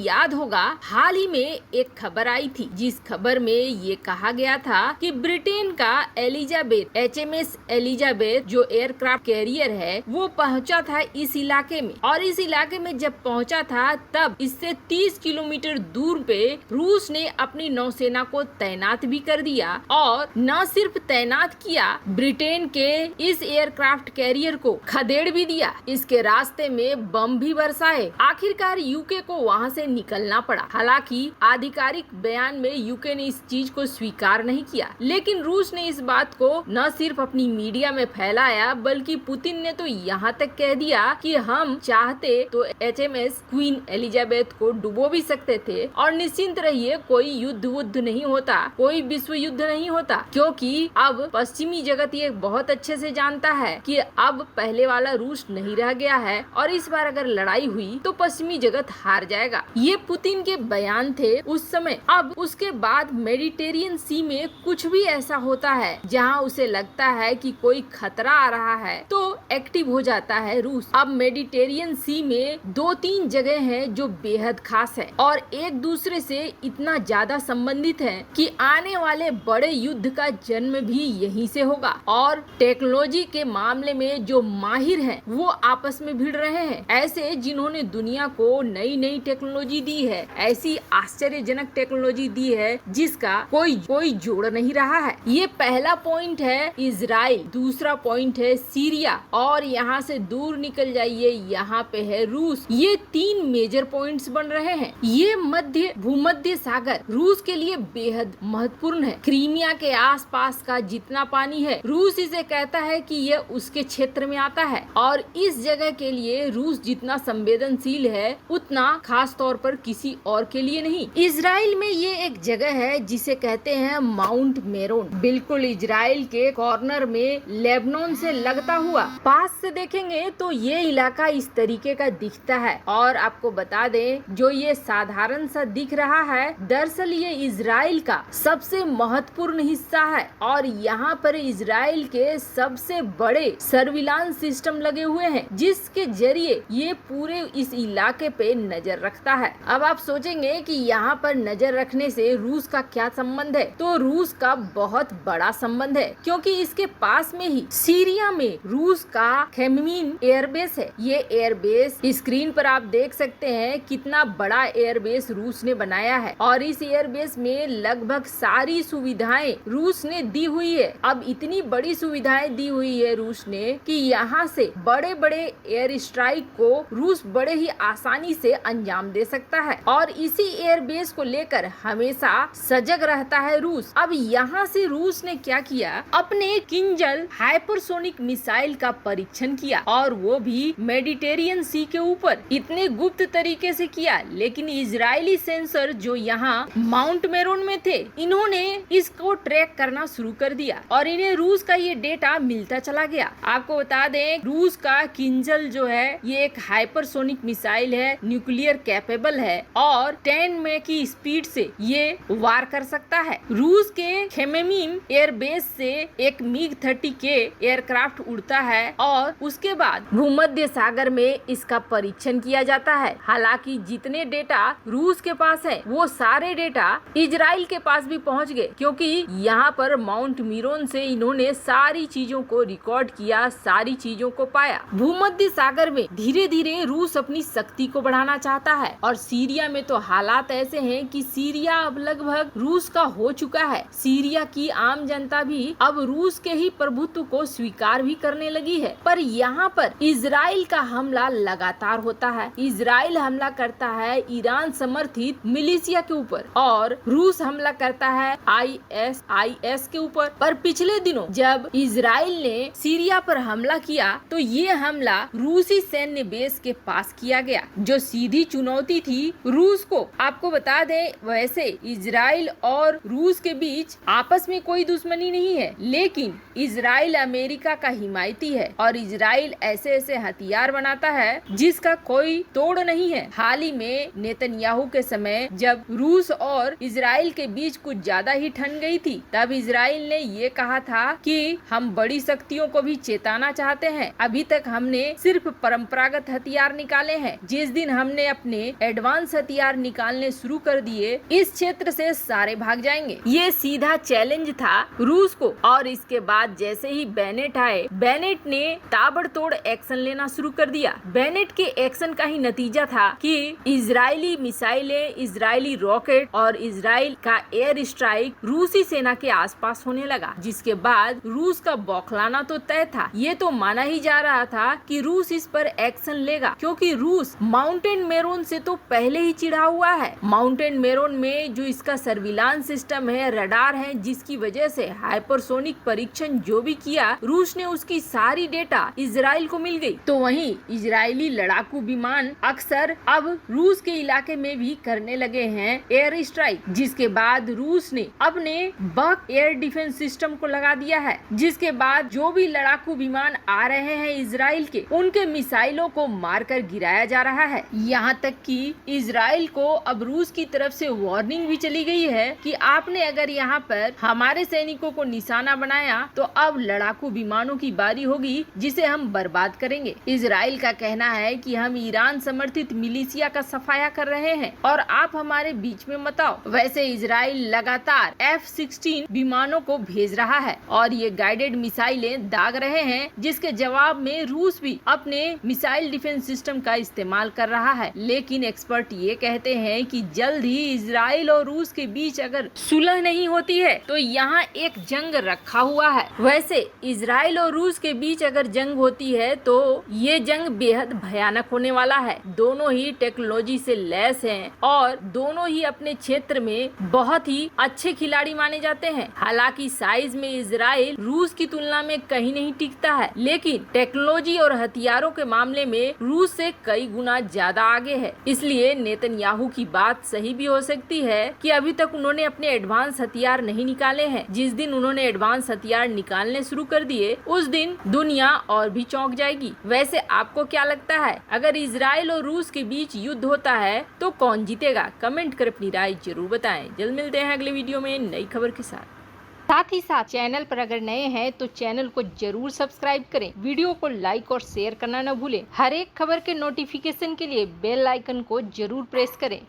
याद होगा, हाल ही में एक खबर आई थी जिस खबर में ये कहा गया था कि ब्रिटेन का एलिजाबेथ HMS एलिजाबेथ जो एयरक्राफ्ट कैरियर है वो पहुंचा था इस इलाके में, और इस इलाके में जब पहुंचा था तब इससे 30 किलोमीटर दूर पे रूस ने अपनी नौसेना को तैनात भी कर दिया, और न सिर्फ तैनात किया, ब्रिटेन के इस एयरक्राफ्ट कैरियर को खदेड़ भी दिया। इसके रास्ते में बम भी बरसाए। आखिरकार यूके को वहां से निकलना पड़ा। हालांकि आधिकारिक बयान में यूके ने इस चीज को स्वीकार नहीं किया, लेकिन रूस ने इस बात को न सिर्फ अपनी मीडिया में फैलाया बल्कि पुतिन ने तो यहाँ तक कह दिया कि हम चाहते तो HMS क्वीन एलिजाबेथ को डुबो भी सकते थे और निश्चिंत रहिए, कोई युद्ध नहीं होता, कोई विश्व युद्ध नहीं होता, क्योंकि अब पश्चिमी जगत ये बहुत अच्छे से जानता है कि अब पहले वाला रूस नहीं रह गया है और इस बार अगर लड़ाई हुई तो पश्चिमी जगत हार जाएगा। ये पुतिन के बयान थे उस समय। अब उसके बाद मेडिटेरियन सी में कुछ भी ऐसा होता है जहां उसे लगता है कि कोई खतरा आ रहा है तो एक्टिव हो जाता है रूस। अब मेडिटेरियन सी में 2-3 जगह हैं जो बेहद खास है और एक दूसरे से इतना ज्यादा संबंधित है कि आने वाले बड़े युद्ध का जन्म भी यहीं से होगा, और टेक्नोलॉजी के मामले में जो माहिर हैं वो आपस में भिड़ रहे हैं। ऐसे जिन्होंने दुनिया को नई नई टेक्नोलॉजी दी है, ऐसी आश्चर्यजनक टेक्नोलॉजी दी है जिसका कोई जोड़ नहीं रहा है। ये पहला पॉइंट है इजराइल, दूसरा पॉइंट है सीरिया, और यहाँ से दूर निकल जाइए, यहाँ पे है रूस। ये 3 मेजर पॉइंट्स बन रहे हैं। ये भूमध्य सागर रूस के लिए बेहद महत्वपूर्ण है। क्रीमिया के आसपास का जितना पानी है, रूस इसे कहता है कि ये उसके क्षेत्र में आता है, और इस जगह के लिए रूस जितना संवेदनशील है उतना खास तौर पर किसी और के लिए नहीं। इजराइल में ये एक जगह है जिसे कहते हैं माउंट मेरोन, बिल्कुल इजराइल के कॉर्नर में लेबनान से लगता हुआ। पास से देखेंगे तो ये इलाका इस तरीके का दिखता है, और आपको बता दें जो ये साधारण सा दिख रहा है, दरअसल ये इजराइल का सबसे महत्वपूर्ण हिस्सा है, और यहाँ पर इजराइल के सबसे बड़े सर्विलांस सिस्टम लगे हुए हैं जिसके जरिए ये पूरे इस इलाके पे नजर रखता है। अब आप सोचेंगे कि यहाँ पर नजर रखने से रूस का क्या संबंध है, तो रूस का बहुत बड़ा संबंध है, क्योंकि इसके पास में ही सीरिया में रूस का खेममीन एयरबेस है। ये एयरबेस स्क्रीन पर आप देख सकते हैं कितना बड़ा एयरबेस रूस ने बनाया है, और इस एयरबेस में लगभग सारी सुविधाएं रूस ने दी हुई है। अब इतनी बड़ी सुविधाएं दी हुई है रूस ने कि यहाँ से बड़े बड़े एयर स्ट्राइक को रूस बड़े ही आसानी से अंजाम दे सकता है, और इसी एयरबेस को लेकर हमेशा सजग रहता है रूस। अब यहाँ से रूस ने क्या किया, अपने किंजल हाइपरसोनिक मिसाइल का परीक्षण किया, और वो भी मेडिटेरियन सी के ऊपर। इतने गुप्त तरीके से किया, लेकिन इजरायली सेंसर जो यहाँ माउंट मेरोन में थे, इन्होंने इसको ट्रैक करना शुरू कर दिया और इन्हें रूस का ये डेटा मिलता चला गया। आपको बता दें रूस का किंजल जो है ये एक हाइपरसोनिक मिसाइल है, न्यूक्लियर कैपेबल है, और 10 में की स्पीड से ये वार कर सकता है। रूस के खेमेमीम एयरबेस से एक MiG-30K एयरक्राफ्ट उड़ता है, और उसके बाद भूमध्य सागर में इसका परीक्षण किया जाता है। हालांकि जितने डेटा रूस के पास है वो सारे डेटा इजराइल के पास भी पहुंच गए, क्योंकि यहाँ पर माउंट मेरोन से इन्होंने सारी चीजों को रिकॉर्ड किया, सारी चीजों को पाया। भूमध्य सागर में धीरे धीरे रूस अपनी शक्ति को बढ़ाना चाहता है, और सीरिया में तो हालात ऐसे हैं कि सीरिया अब लगभग रूस का हो चुका है। सीरिया की आम जनता भी अब रूस के ही प्रभुत्व को स्वीकार भी करने लगी है। पर यहाँ पर इजराइल का हमला लगातार होता है। इजराइल हमला करता है ईरान समर्थित मिलिशिया के ऊपर, और रूस हमला करता है ISIS के ऊपर। पर पिछले दिनों जब इजराइल ने सीरिया पर हमला किया तो ये हमला रूसी सैन्य बेस के पास किया गया, जो सीधी चुनौती थी रूस को। आपको बता दें वैसे इजराइल और रूस के बीच आपस में कोई दुश्मनी नहीं है, लेकिन इजराइल अमेरिका का हिमायती है और इजराइल ऐसे ऐसे हथियार बनाता है जिसका कोई तोड़ नहीं है। हाल ही में नेतन्याहू के समय जब रूस और इजराइल के बीच कुछ ज्यादा ही ठन गई थी, तब इजराइल ने ये कहा था कि हम बड़ी शक्तियों को भी चेताना चाहते हैं। अभी तक हमने सिर्फ परंपरागत हथियार निकाले हैं। जिस दिन हमने अपने एडवांस हथियार निकालने शुरू कर दिए, इस क्षेत्र से सारे भाग जाएंगे। ये सीधा चैलेंज था रूस को। और इसके बाद जैसे ही बेनेट आए, बेनेट ने ताबड़तोड़ एक्शन लेना शुरू कर दिया। बेनेट के एक्शन का ही नतीजा था कि इजरायली मिसाइलें, इजरायली रॉकेट और इजराइल का एयर स्ट्राइक रूसी सेना के आसपास होने लगा, जिसके बाद रूस का बौखलाना तो तय था। ये तो माना ही जा रहा था कि रूस इस पर एक्शन लेगा, क्योंकि रूस माउंटेन मेरोन से तो पहले ही चिढ़ा हुआ है। माउंटेन मेरोन में जो इसका सर्विलांस सिस्टम है, रडार है, जिसकी वजह से हाइपरसोनिक परीक्षण जो भी किया रूस ने, उसकी सारी डेटा इजराइल को मिल गई। तो वहीं इजरायली लड़ाकू विमान अक्सर अब रूस के इलाके में भी करने लगे हैं एयर स्ट्राइक, जिसके बाद रूस ने अपने बक एयर डिफेंस सिस्टम को लगा दिया है, जिसके बाद जो भी लड़ाकू विमान आ रहे हैं इजराइल के, उनके मिसाइलों को मारकर गिराया जा रहा है। यहाँ तक कि इजराइल को अब रूस की तरफ से वार्निंग भी चली गई है कि आपने अगर यहाँ पर हमारे सैनिकों को निशाना बनाया तो अब लड़ाकू विमानों की बारी होगी, जिसे हम बर्बाद करेंगे। इजराइल का कहना है कि हम ईरान समर्थित मिलिशिया का सफाया कर रहे हैं और आप हमारे बीच में मत आओ। वैसे इजराइल लगातार F-16 विमानों को भेज रहा है और ये गाइडेड मिसाइलें दाग रहे हैं, जिसके जवाब में रूस भी अपने मिसाइल डिफेंस सिस्टम का इस्तेमाल कर रहा है। लेकिन एक्सपर्ट ये कहते हैं कि जल्द ही इजराइल और रूस के बीच अगर सुलह नहीं होती है तो यहाँ एक जंग रखा हुआ है। वैसे इजराइल और रूस के बीच अगर जंग होती है तो ये जंग बेहद भयानक होने वाला है। दोनों ही टेक्नोलॉजी से लैस हैं और दोनों ही अपने क्षेत्र में बहुत ही अच्छे खिलाड़ी माने जाते हैं। हालांकि साइज में इजराइल रूस की तुलना में कहीं नहीं टिकता है, लेकिन टेक्नोलॉजी और हथियारों के मामले में रूस से कई गुना ज्यादा आगे है। इसलिए नेतन्याहू की बात सही भी हो सकती है कि अभी तक उन्होंने अपने एडवांस हथियार नहीं निकाले हैं। जिस दिन उन्होंने एडवांस हथियार निकालने शुरू कर दिए, उस दिन दुनिया और भी चौंक जाएगी। वैसे आपको क्या लगता है, अगर इजराइल और रूस के बीच युद्ध होता है तो कौन जीतेगा? कमेंट कर अपनी राय जरूर बताएं। जल्द मिलते हैं अगले वीडियो में नई खबर के साथ ही साथ चैनल पर अगर नए हैं तो चैनल को जरूर सब्सक्राइब करें, वीडियो को लाइक और शेयर करना न भूलें। हर एक खबर के नोटिफिकेशन के लिए बेल आइकन को जरूर प्रेस करें।